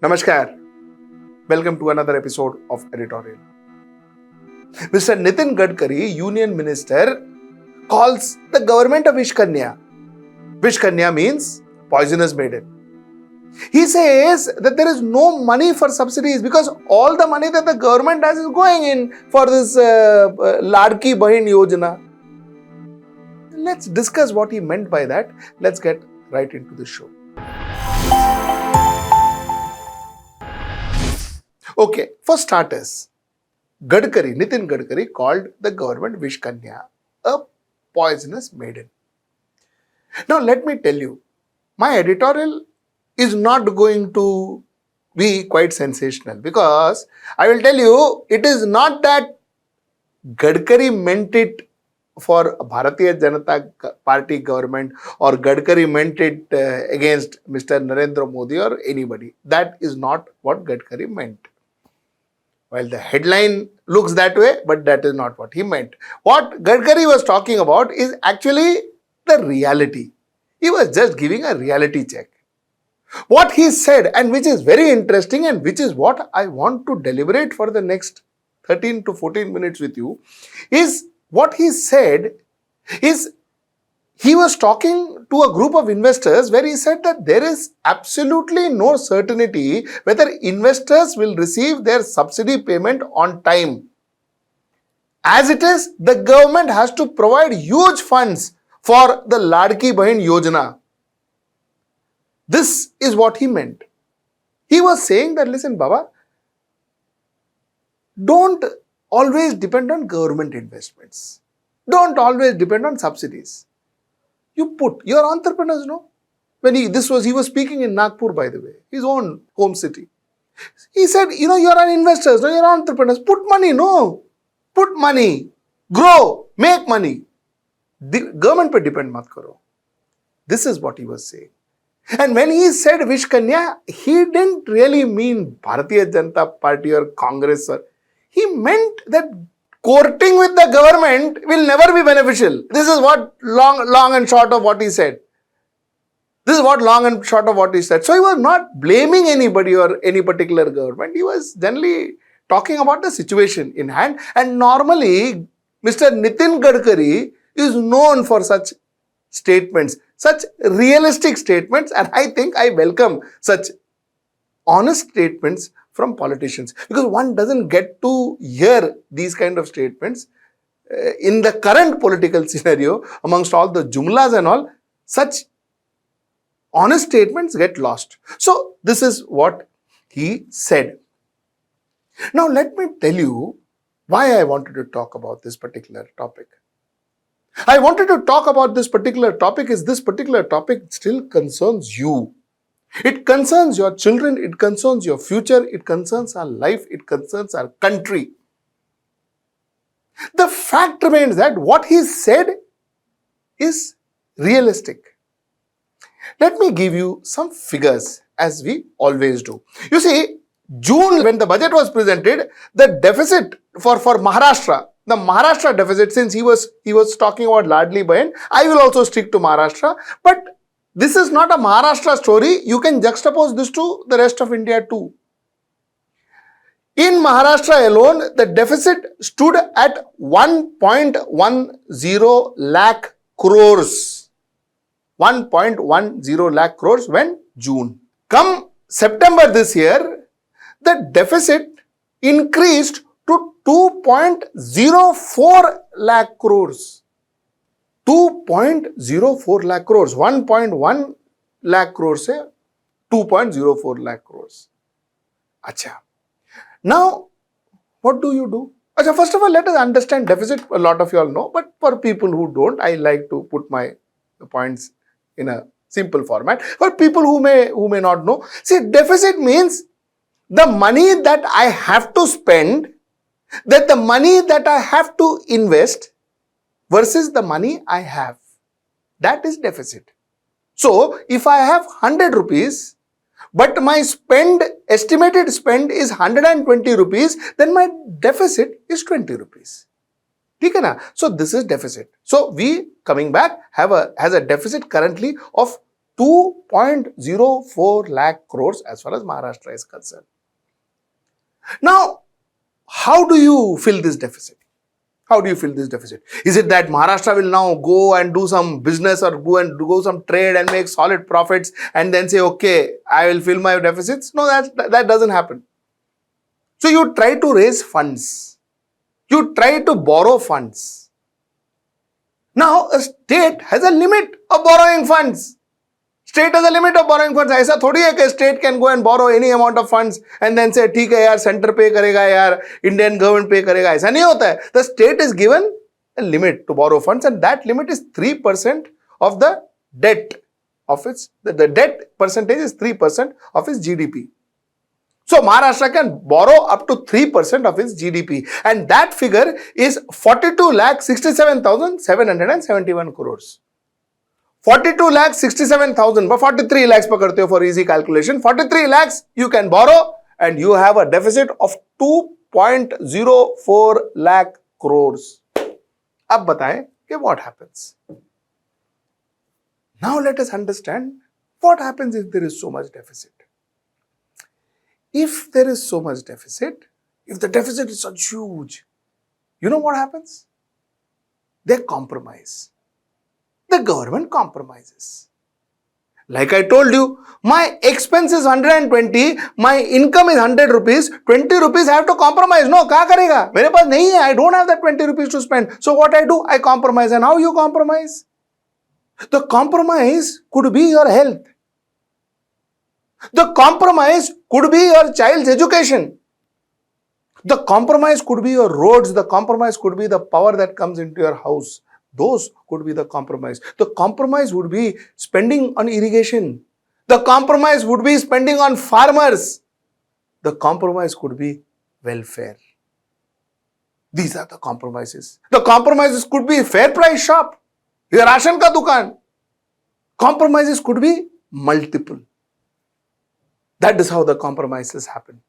Namaskar. Welcome to another episode of Editorial. Mr. Nitin Gadkari, Union Minister, calls the government a Vishkanya. Vishkanya means poisonous maiden. He says that there is no money for subsidies because all the money that the government has is going in for this Ladki Bahin Yojana. Let's discuss what he meant by that. Let's get right into the show. Okay, for starters, Nitin Gadkari called the government Vishkanya, a poisonous maiden. Now let me tell you, my editorial is not going to be quite sensational because I will tell you, it is not that Gadkari meant it for Bharatiya Janata Party government or Gadkari meant it against Mr. Narendra Modi or anybody. That is not what Gadkari meant. Well, the headline looks that way, but that is not what he meant. What Gadkari was talking about is actually the reality. He was just giving a reality check. What he said, and which is very interesting and which is what I want to deliberate for the next 13 to 14 minutes with you, is what he said is he was talking to a group of investors where he said that there is absolutely no certainty whether investors will receive their subsidy payment on time. As it is, the government has to provide huge funds for the Ladki Bahin Yojana. This is what he meant. He was saying that, listen, Baba, don't always depend on government investments. Don't always depend on subsidies. Your entrepreneurs, no? When he was speaking in Nagpur, by the way, his own home city. He said, you're an investors, no, you're entrepreneurs. Put money, no. Put money. Grow. Make money. The government pe depend mat karo. This is what he was saying. And when he said Vishkanya, he didn't really mean Bharatiya Janata Party or Congress. He meant that courting with the government will never be beneficial. This is what long and short of what he said. So he was not blaming anybody or any particular government. He was generally talking about the situation in hand. And normally, Mr. Nitin Gadkari is known for such statements, such realistic statements, and I think I welcome such honest statements from politicians because one doesn't get to hear these kind of statements in the current political scenario amongst all the jumlas and all. Such honest statements get lost. So this is what he said. Now let me tell you why I wanted to talk about this particular topic. I wanted to talk about this particular topic is this particular topic still concerns you. It concerns your children, it concerns your future, it concerns our life, it concerns our country. The fact remains that what he said is realistic. Let me give you some figures as we always do. You see, June when the budget was presented, the deficit for Maharashtra, the Maharashtra deficit, since he was talking about Ladli Bahin, I will also stick to Maharashtra, but this is not a Maharashtra story. You can juxtapose this to the rest of India too. In Maharashtra alone, the deficit stood at 1.10 lakh crores. 1.10 lakh crores when June. Come September this year, the deficit increased to 2.04 lakh crores. 2.04 lakh crores. 1.1 lakh crores se 2.04 lakh crores. Acha. Now, what do you do? Acha, first of all, let us understand deficit. A lot of you all know, but for people who don't, I like to put my points in a simple format. For people who may not know, see, deficit means the money that I have to spend, that the money that I have to invest versus the money I have. That is deficit. So, if I have 100 rupees, but my estimated spend is 120 rupees, then my deficit is 20 rupees. ठीक है ना? So this is deficit. So we, coming back, has a deficit currently of 2.04 lakh crores as far as Maharashtra is concerned. Now, how do you fill this deficit? How do you fill this deficit? Is it that Maharashtra will now go and do some business or go and do some trade and make solid profits and then say, okay, I will fill my deficits? No, that doesn't happen. So you try to raise funds. You try to borrow funds. Now, a state has a limit of borrowing funds. State has a limit of borrowing funds. ऐसा थोड़ी है कि state can go and borrow any amount of funds and then say, ठीक है यार, center pay करेगा यार, Indian government pay करेगा. ऐसा नहीं होता है. The state is given a limit to borrow funds and that limit is 3% of the debt of its, the debt percentage is 3% of its GDP. So Maharashtra can borrow up to 3% of its GDP and that figure is 42,67,771 crores. 42,67,000, but 43 lakhs पकड़ते हो for easy calculation. 43 lakhs you can borrow and you have a deficit of 2.04 lakh crores. अब बताएं कि what happens? Now let us understand what happens if there is so much deficit. If there is so much deficit, if the deficit is such huge, you know what happens? They compromise. The government compromises. Like I told you, my expense is 120, my income is 100 rupees, 20 rupees I have to compromise. No, क्या करेगा? मेरे पास नहीं है, I don't have that 20 rupees to spend. So what I do? I compromise. And how you compromise? The compromise could be your health. The compromise could be your child's education. The compromise could be your roads. The compromise could be the power that comes into your house. Those could be the compromise. The compromise would be spending on irrigation. The compromise would be spending on farmers. The compromise could be welfare. These are the compromises. The compromises could be fair price shop. Your ration ka dukan. Compromises could be multiple. That is how the compromises happen.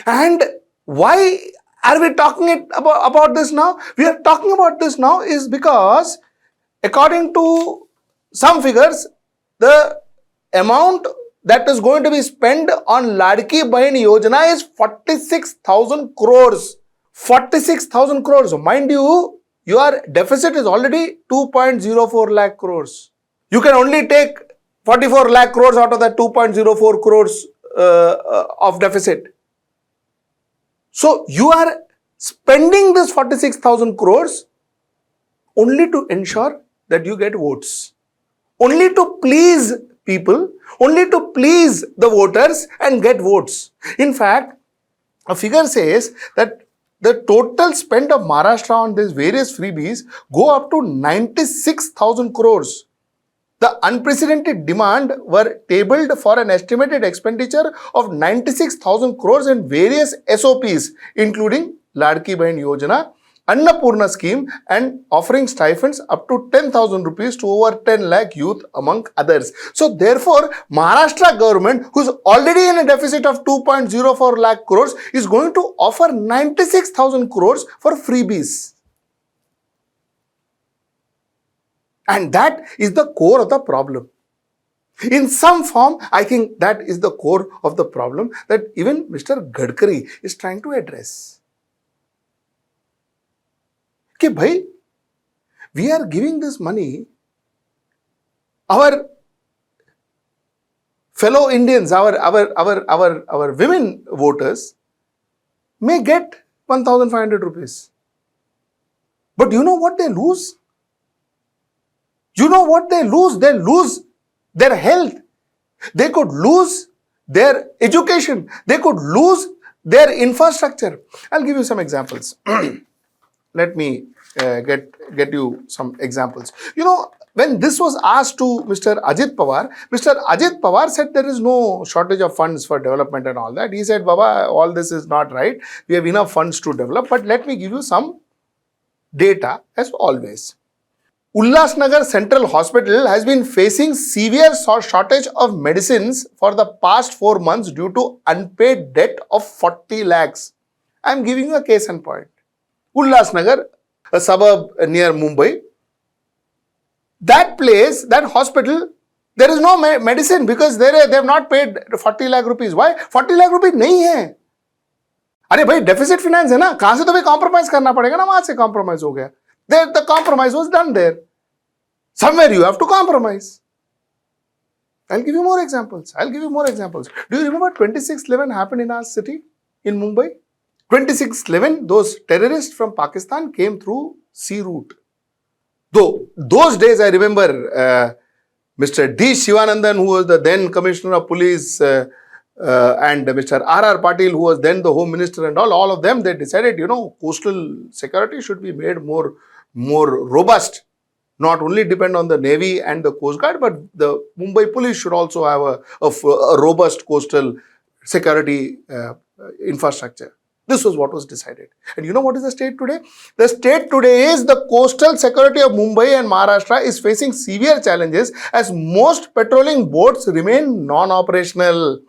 And why are we talking about this now? We are talking about this now is because according to some figures, the amount that is going to be spent on Ladki Bahin Yojana is 46,000 crores. 46,000 crores. Mind you, your deficit is already 2.04 lakh crores. You can only take 44 lakh crores out of that 2.04 crores of deficit. So you are spending this 46,000 crores only to ensure that you get votes. Only to please people, only to please the voters and get votes. In fact, a figure says that the total spend of Maharashtra on these various freebies go up to 96,000 crores. The unprecedented demand were tabled for an estimated expenditure of 96,000 crores in various SOPs, including Ladki Bahin Yojana, Annapurna scheme and offering stipends up to 10,000 rupees to over 10 lakh youth among others. So therefore, Maharashtra government, who is already in a deficit of 2.04 lakh crores, is going to offer 96,000 crores for freebies. And that is the core of the problem. In some form, I think that is the core of the problem that even Mr. Gadkari is trying to address. कि भाई, we are giving this money, our fellow Indians, our women voters may get 1,500 rupees. But you know what they lose? You know what they lose? They lose their health. They could lose their education. They could lose their infrastructure. I'll give you some examples. Let me get you some examples. You know, when this was asked to Mr. Ajit Pawar said there is no shortage of funds for development and all that. He said, Baba, all this is not right. We have enough funds to develop. But let me give you some data as always. Ulhasnagar Central Hospital has been facing severe shortage of medicines for the past 4 months due to unpaid debt of 40 lakhs. I am giving you a case in point. Ulhasnagar, a suburb near Mumbai, that place, that hospital There is no medicine because they have not paid 40 lakh rupees. Why? 40 lakh rupees नहीं है. अरे भाई deficit finance है ना, कहां से तो भाई कॉम्प्रोमाइज करना पड़ेगा ना, वहां से कॉम्प्रोमाइज हो गया. The compromise was done there. Somewhere you have to compromise. I'll give you more examples. Do you remember 26/11 happened in our city, in Mumbai? 26/11, those terrorists from Pakistan came through sea route. Though those days I remember Mr. D. Shivanandan, who was the then Commissioner of Police, and Mr. R.R. Patil, who was then the Home Minister, and all of them, they decided, coastal security should be made more robust. Not only depend on the Navy and the Coast Guard, but the Mumbai police should also have a robust coastal security infrastructure. This was what was decided. And you know what is the state today? The state today is the coastal security of Mumbai and Maharashtra is facing severe challenges as most patrolling boats remain non-operational.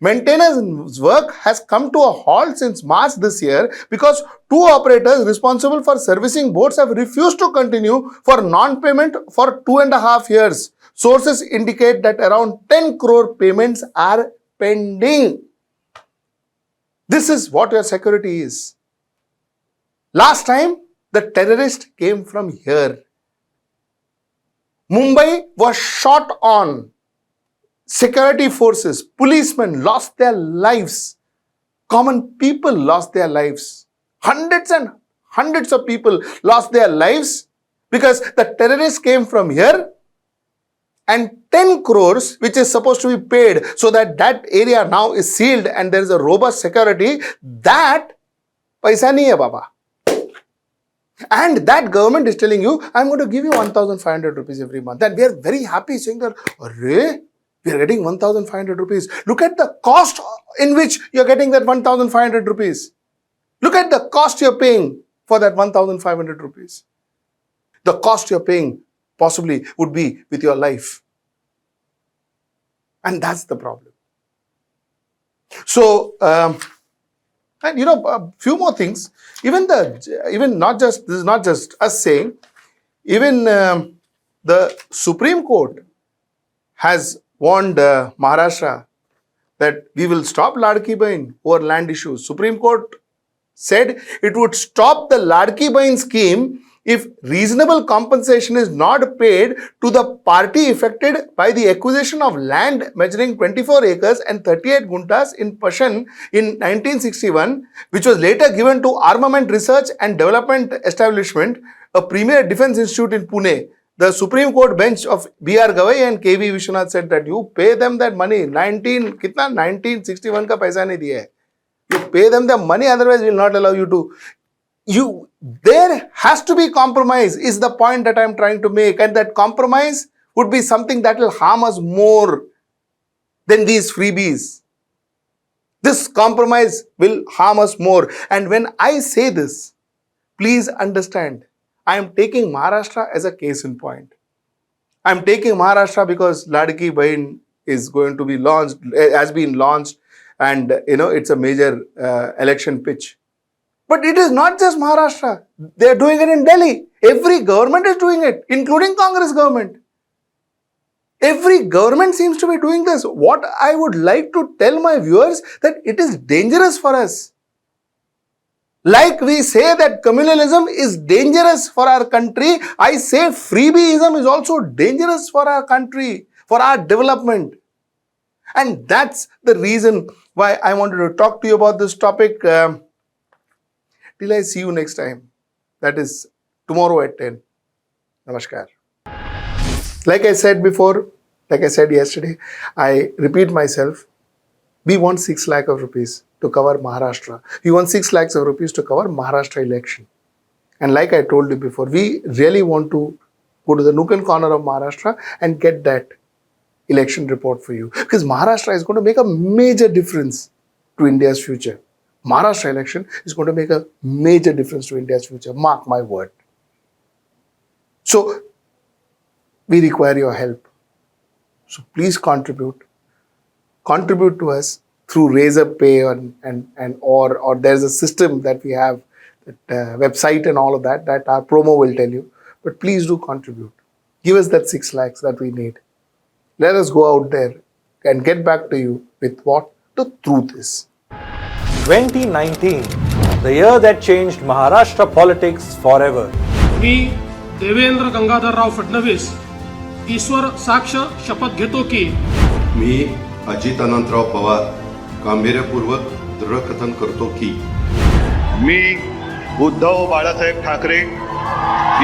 Maintenance work has come to a halt since March this year because 2 operators responsible for servicing boats have refused to continue for non-payment for 2.5 years. Sources indicate that around 10 crore payments are pending. This is what your security is. Last time, the terrorist came from here. Mumbai was shot on. Security forces, policemen lost their lives. Common people lost their lives. Hundreds and hundreds of people lost their lives because the terrorists came from here, and 10 crores, which is supposed to be paid so that area now is sealed and there is a robust security, that paisa nahi hai baba. And that government is telling you, I'm going to give you 1,500 rupees every month. And we are very happy saying that, arre, we are getting 1,500 rupees. Look at the cost in which you are getting that 1,500 rupees. Look at the cost you are paying for that 1,500 rupees. The cost you are paying possibly would be with your life. And that's the problem. So, and a few more things. Even not just, this is not just us saying, even the Supreme Court has warned Maharashtra that we will stop Ladki Bahin over land issues. Supreme Court said it would stop the Ladki Bahin scheme if reasonable compensation is not paid to the party affected by the acquisition of land measuring 24 acres and 38 guntas in Pashan in 1961, which was later given to Armament Research and Development Establishment, a premier defense institute in Pune. The Supreme Court bench of B.R. Gavai and K.V. Vishwanath said that you pay them that money. 1961 ka paisa nahi diya hai. You pay them the money, otherwise we will not allow you to. There has to be compromise is the point that I am trying to make, and that compromise would be something that will harm us more than these freebies. This compromise will harm us more. And when I say this, please understand, I am taking Maharashtra as a case in point. I am taking Maharashtra because Ladki Bahin is going to be launched, has been launched, and it's a major election pitch. But it is not just Maharashtra. They are doing it in Delhi. Every government is doing it, including Congress government. Every government seems to be doing this. What I would like to tell my viewers, that it is dangerous for us. Like we say that communalism is dangerous for our country, I say freebieism is also dangerous for our country, for our development. And that's the reason why I wanted to talk to you about this topic. Till I see you next time. That is tomorrow at 10. Namaskar. Like I said before, like I said yesterday, I repeat myself. We want 6 lakh of rupees to cover Maharashtra. We want 6 lakhs of rupees to cover Maharashtra election. And like I told you before, we really want to go to the nook and corner of Maharashtra and get that election report for you. Because Maharashtra is going to make a major difference to India's future. Maharashtra election is going to make a major difference to India's future. Mark my word. So, we require your help. So, please contribute. Contribute to us through Razorpay or there's a system that we have, that website and all of that our promo will tell you. But please do contribute. Give us that 6 lakhs that we need. Let us go out there and get back to you with what the truth is. 2019, the year that changed Maharashtra politics forever. मी देवेंद्र गंगाधरराव फडणवीस ईश्वर साक्ष शपथ घेतो की मी अजित अनंतराव पवार गांभीर्यपूर्वक दृढकथन करतो की मी उद्धव बाळासाहेब ठाकरे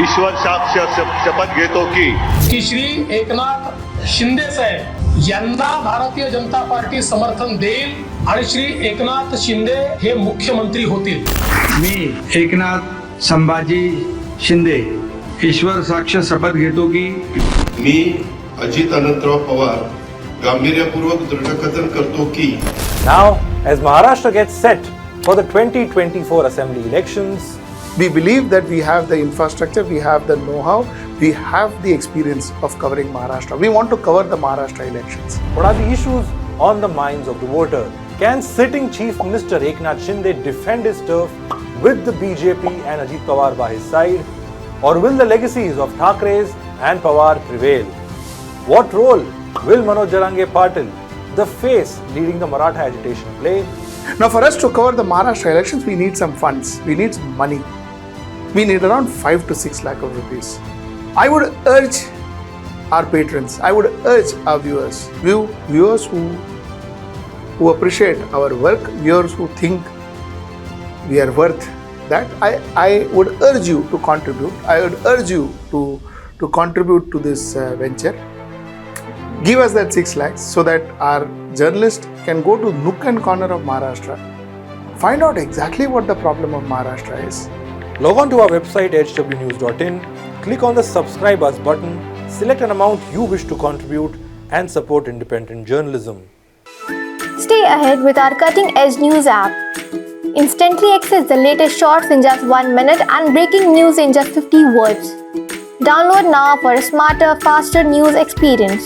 ईश्वर साक्ष शपथ घेतो की श्री एकनाथ शिंदे साहेब यांना भारतीय जनता पार्टी समर्थन देईल आणि श्री एकनाथ शिंदे हे मुख्यमंत्री होतील. मी एकनाथ संभाजी शिंदे ईश्वर साक्ष शपथ घेतो की मी अजित अनंतराव पवार गांभीर्यपूर्वक दृढकथन करतो की. Now, as Maharashtra gets set for the 2024 assembly elections, We believe that we have the infrastructure, we have the know-how, we have the experience of covering Maharashtra. We want to cover the Maharashtra elections. what are the issues on the minds of the voter? Can sitting Chief Minister Eknath Shinde defend his turf with the BJP and Ajit Pawar by his side? Or will the legacies of Thakres and Pawar prevail? What role will Manoj Jalange Patil, the face leading the Maratha agitation, play? Now, for us to cover the Maharashtra elections, we need some funds, we need some money. We need around 5 to 6 lakh of rupees. I would urge our patrons, I would urge our viewers who appreciate our work, viewers who think we are worth that. I would urge you to contribute. I would urge you to contribute to this venture. Give us that 6 lakhs so that our journalist can go to nook and corner of Maharashtra, find out exactly what the problem of Maharashtra is. Log on to our website hwnews.in, click on the subscribe us button, select an amount you wish to contribute and support independent journalism. Stay ahead with our cutting-edge news app. Instantly access the latest shorts in just 1 minute and breaking news in just 50 words. Download now for a smarter, faster news experience.